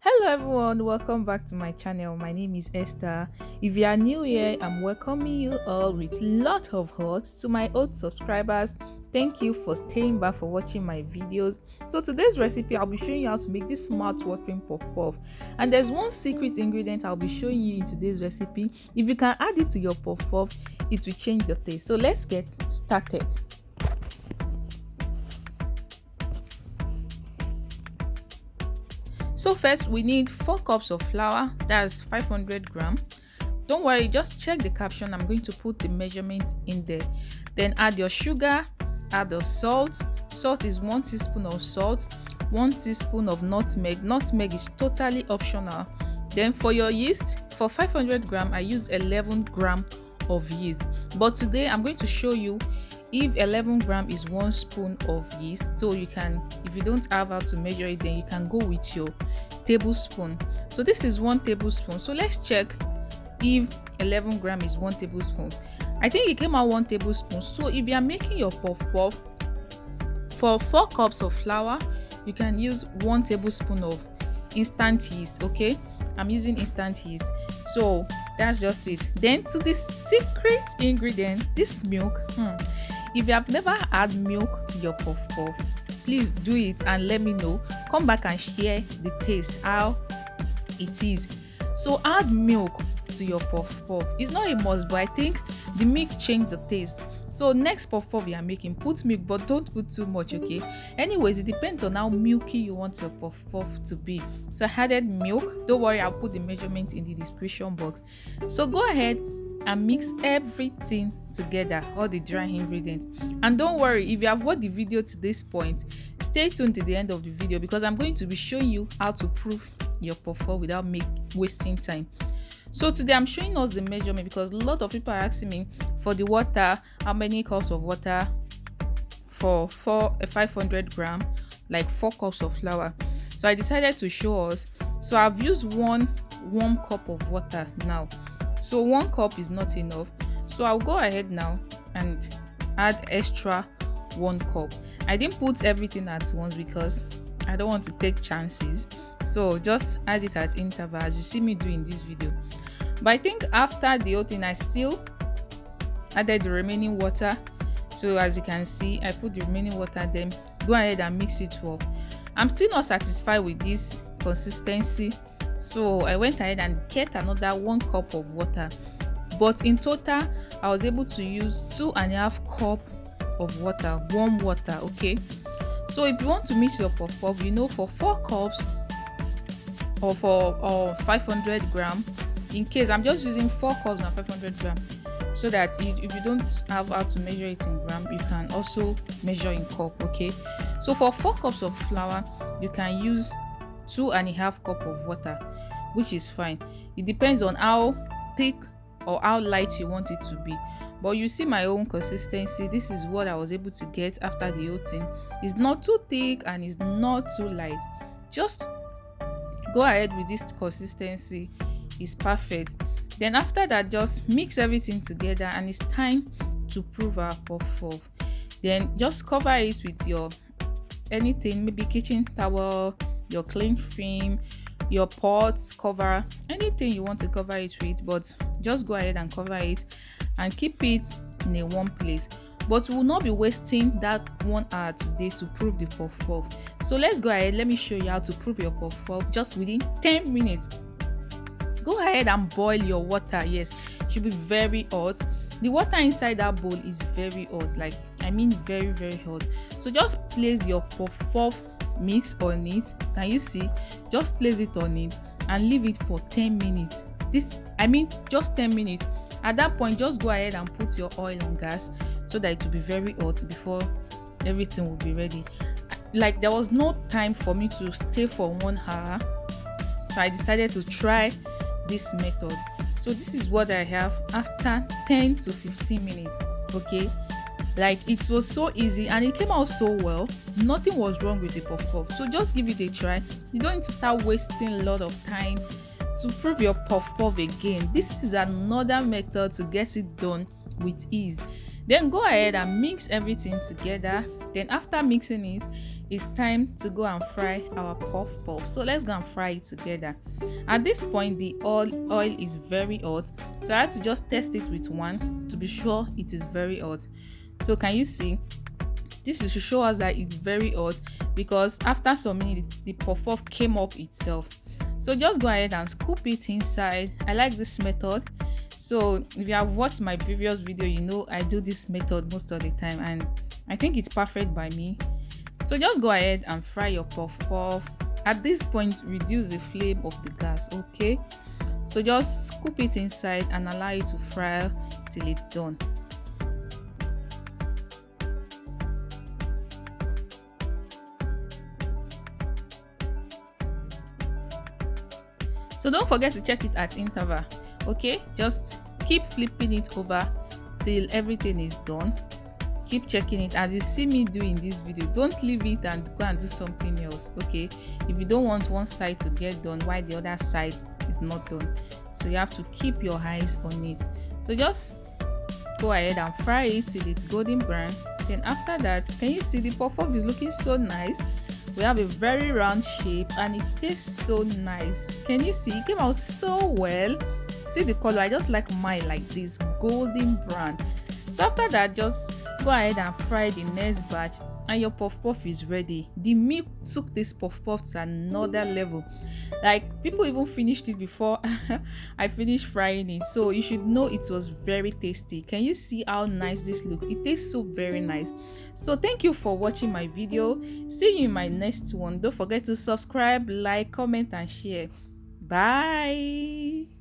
Hello everyone, welcome back to my channel. My name is Esther. If you are new here, I'm welcoming you all with lot of hugs. To my old subscribers, thank you for staying back for watching my videos. So today's recipe, I'll be showing you how to make this mouth-watering puff puff. And there's one secret ingredient I'll be showing you in today's recipe. If you can add it to your puff puff, it will change the taste. So let's get started. So first we need 4 cups of flour, that's 500 gram. Don't worry, just check the caption. I'm going to put the measurement in there. Then add your sugar, add the salt. Salt is 1 teaspoon of salt, 1 teaspoon of nutmeg. Nutmeg is totally optional. Then for your yeast, for 500 gram, I use 11 gram of yeast. But today I'm going to show you if 11 gram is 1 spoon of yeast. So you can, if you don't have how to measure it, then you can go with your tablespoon. So this is 1 tablespoon. So let's check if 11 gram is 1 tablespoon. I think it came out 1 tablespoon. So if you are making your puff puff for 4 cups of flour, you can use 1 tablespoon of instant yeast. Okay, I'm using instant yeast. So that's just it. Then to the secret ingredient, this milk. If you have never add milk to your puff puff, please do it and let me know. Come back and share the taste, how it is. So add milk to your puff puff. It's not a must, but I think the milk changed the taste. So next puff puff you are making, put milk, but don't put too much, okay? Anyways, it depends on how milky you want your puff puff to be. So I added milk. Don't worry, I'll put the measurement in the description box. So go ahead and mix everything together, all the dry ingredients. And don't worry, if you have watched the video to this point, stay tuned to the end of the video because I'm going to be showing you how to proof your puff puff without wasting time. So today I'm showing us the measurement because a lot of people are asking me for the water, how many cups of water for 500 gram, like 4 cups of flour. So I decided to show us. So I've used 1 warm cup of water now. So 1 cup is not enough. So I'll go ahead now and add extra 1 cup. I didn't put everything at once because I don't want to take chances. So just add it at intervals as you see me do in this video. But I think after the whole thing, I still added the remaining water. So as you can see, I put the remaining water, then go ahead and mix it well. I'm still not satisfied with this consistency. So I went ahead and get another 1 cup of water. But in total, I was able to use 2.5 cup of water, warm water, okay? So if you want to mix your puff puff, you know, for 4 cups or for 500 gram, in case I'm just using 4 cups and 500 gram, so that if you don't have how to measure it in gram, you can also measure in cup, okay? So for 4 cups of flour, you can use 2.5 cup of water, which is fine. It depends on how thick or how light you want it to be. But you see my own consistency. This is what I was able to get after the whole thing. It's not too thick and it's not too light. Just go ahead with this consistency. It's perfect. Then after that, just mix everything together and it's time to prove our puff puff. Then just cover it with your anything, maybe kitchen towel, your cling film, your pots cover, anything you want to cover it with, but just go ahead and cover it and keep it in a warm place. But we will not be wasting that 1 hour today to prove the puff puff. So let's go ahead, let me show you how to prove your puff puff just within 10 minutes. Go ahead and boil your water. Yes, it should be very hot. The water inside that bowl is very hot, like I mean very hot. So just place your puff puff mix on it. Can you see? Just place it on it and leave it for 10 minutes. Just 10 minutes. At that point, just go ahead and put your oil on gas so that it will be very hot before everything will be ready. Like there was no time for me to stay for 1 hour, so I decided to try this method. So this is what I have after 10 to 15 minutes. Okay, like it was so easy and it came out so well. Nothing was wrong with the puff puff. So just give it a try. You don't need to start wasting a lot of time to prove your puff puff again. This is another method to get it done with ease. Then go ahead and mix everything together. Then after mixing it, it's time to go and fry our puff puff. So let's go and fry it together. At this point, the oil is very hot, so I had to just test it with one to be sure it is very hot. So can you see? This is to show us that it's very hot, because after some minutes the puff puff came up itself. So just go ahead and scoop it inside. I like this method. So if you have watched my previous video, you know I do this method most of the time, and I think it's perfect by me. So just go ahead and fry your puff puff. At this point, reduce the flame of the gas, okay? So just scoop it inside and allow it to fry till it's done. So don't forget to check it at interval, okay? Just keep flipping it over till everything is done. Keep checking it as you see me do in this video. Don't leave it and go and do something else, okay? If you don't want one side to get done while the other side is not done, so you have to keep your eyes on it. So just go ahead and fry it till it's golden brown. Then after that, can you see the puff puff is looking so nice? We have a very round shape and it tastes so nice. Can you see? It came out so well. See the color? I just like mine like this, golden brown. So after that, just go ahead and fry the next batch and your puff puff is ready. The milk took this puff puff to another level. Like, people even finished it before I finished frying it. So you should know it was very tasty. Can you see how nice this looks? It tastes so very nice. So thank you for watching my video. See you in my next one. Don't forget to subscribe, like, comment and share. Bye.